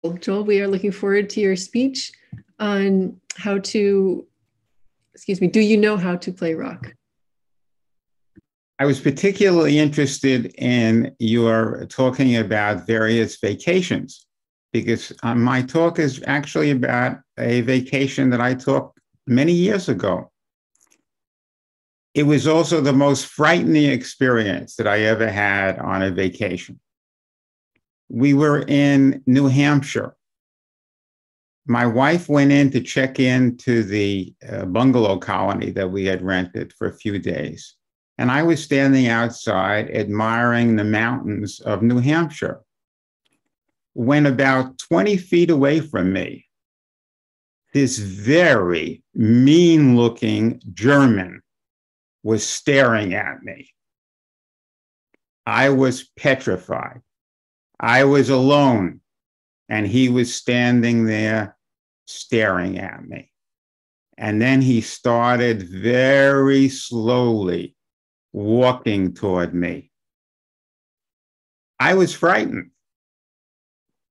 Well, Joel, we are looking forward to your speech on how to, excuse me, do you know how to play rock? I was particularly interested in your talking about various vacations because my talk is actually about a vacation that I took many years ago. It was also the most frightening experience that I ever had on a vacation. We were in New Hampshire. My wife went in to check into the bungalow colony that we had rented for a few days. And I was standing outside admiring the mountains of New Hampshire when about 20 feet away from me, this very mean looking German was staring at me. I was petrified. I was alone, and he was standing there staring at me. And then he started very slowly walking toward me. I was frightened.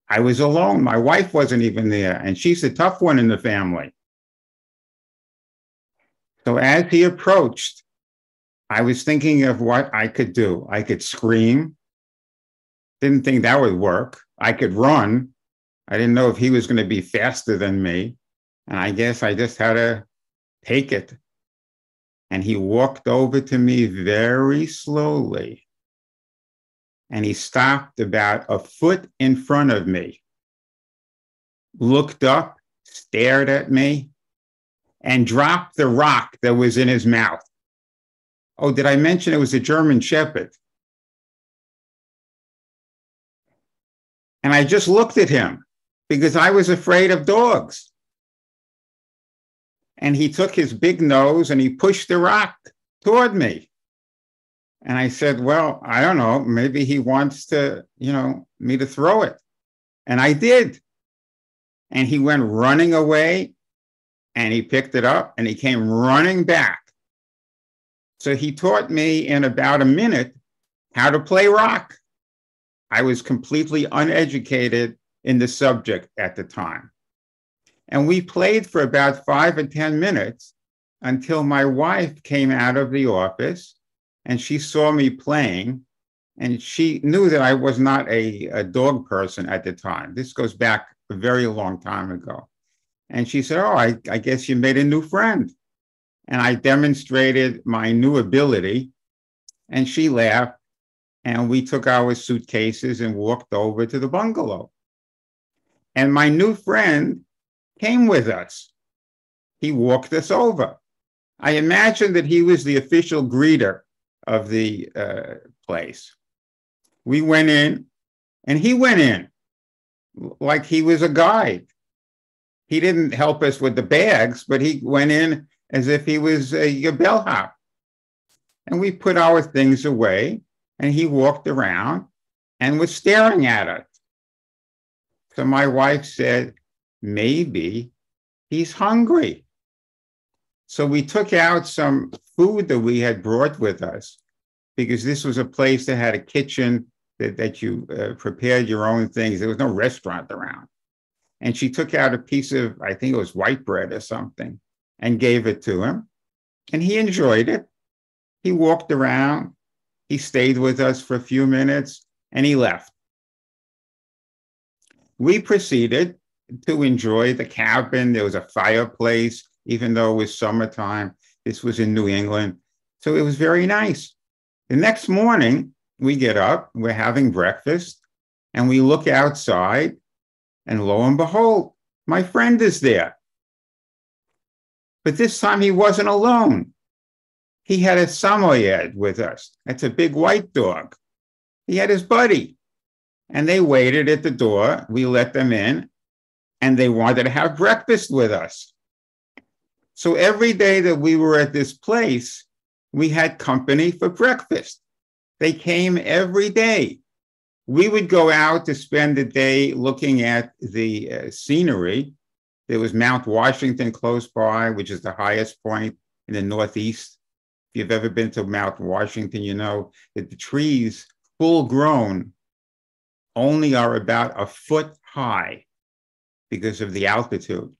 I was alone. My wife wasn't even there, and she's the tough one in the family. So as he approached, I was thinking of what I could do. I could scream. Didn't think that would work. I could run. I didn't know if he was going to be faster than me. And I guess I just had to take it. And he walked over to me very slowly. And he stopped about a foot in front of me, looked up, stared at me, and dropped the rock that was in his mouth. Oh, did I mention it was a German Shepherd? And I just looked at him because I was afraid of dogs. And he took his big nose and he pushed the rock toward me. And I said, well, I don't know, maybe he wants to, me to throw it. And I did. And he went running away and he picked it up and he came running back. So he taught me in about a minute how to play rock. I was completely uneducated in the subject at the time. And we played for about 5 or 10 minutes until my wife came out of the office and she saw me playing, and she knew that I was not a dog person at the time. This goes back a very long time ago. And she said, oh, I guess you made a new friend. And I demonstrated my new ability, and she laughed, and we took our suitcases and walked over to the bungalow. And my new friend came with us. He walked us over. I imagined that he was the official greeter of the place. We went in, and he went in like he was a guide. He didn't help us with the bags, but he went in as if he was a bellhop. And we put our things away, and he walked around and was staring at us. So my wife said, maybe he's hungry. So we took out some food that we had brought with us, because this was a place that had a kitchen that you prepared your own things. There was no restaurant around. And she took out a piece of, I think it was white bread or something, and gave it to him. And he enjoyed it. He walked around. He stayed with us for a few minutes, and he left. We proceeded to enjoy the cabin. There was a fireplace, even though it was summertime. This was in New England. So it was very nice. The next morning, we get up, we're having breakfast, and we look outside, and lo and behold, my friend is there. But this time he wasn't alone. He had a Samoyed with us. That's a big white dog. He had his buddy. And they waited at the door. We let them in, and they wanted to have breakfast with us. So every day that we were at this place, we had company for breakfast. They came every day. We would go out to spend the day looking at the scenery. There was Mount Washington close by, which is the highest point in the Northeast. If you've ever been to Mount Washington, you know that the trees, full grown, only are about a foot high. because of the altitude.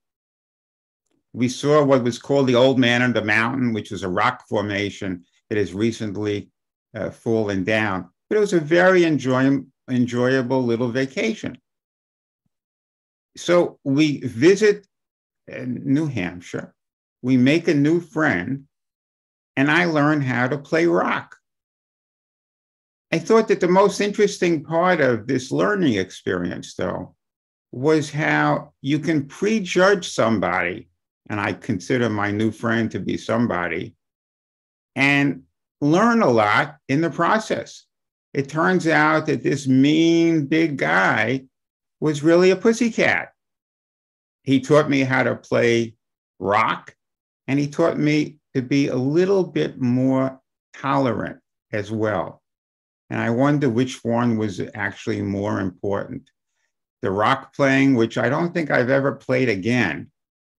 We saw what was called the Old Man on the Mountain, which was a rock formation that has recently fallen down. But it was a very enjoyable little vacation. So we visit New Hampshire, we make a new friend, and I learn how to play rock. I thought that the most interesting part of this learning experience, though, was how you can prejudge somebody, and I consider my new friend to be somebody, and learn a lot in the process. It turns out that this mean big guy was really a pussycat. He taught me how to play rock, and he taught me to be a little bit more tolerant as well. And I wonder which one was actually more important. The rock playing, which I don't think I've ever played again,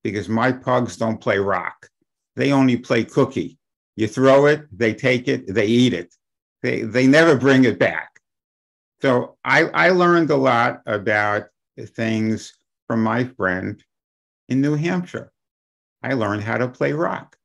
because my pugs don't play rock. They only play cookie. You throw it, they take it, they eat it. They never bring it back. So I learned a lot about things from my friend in New Hampshire. I learned how to play rock.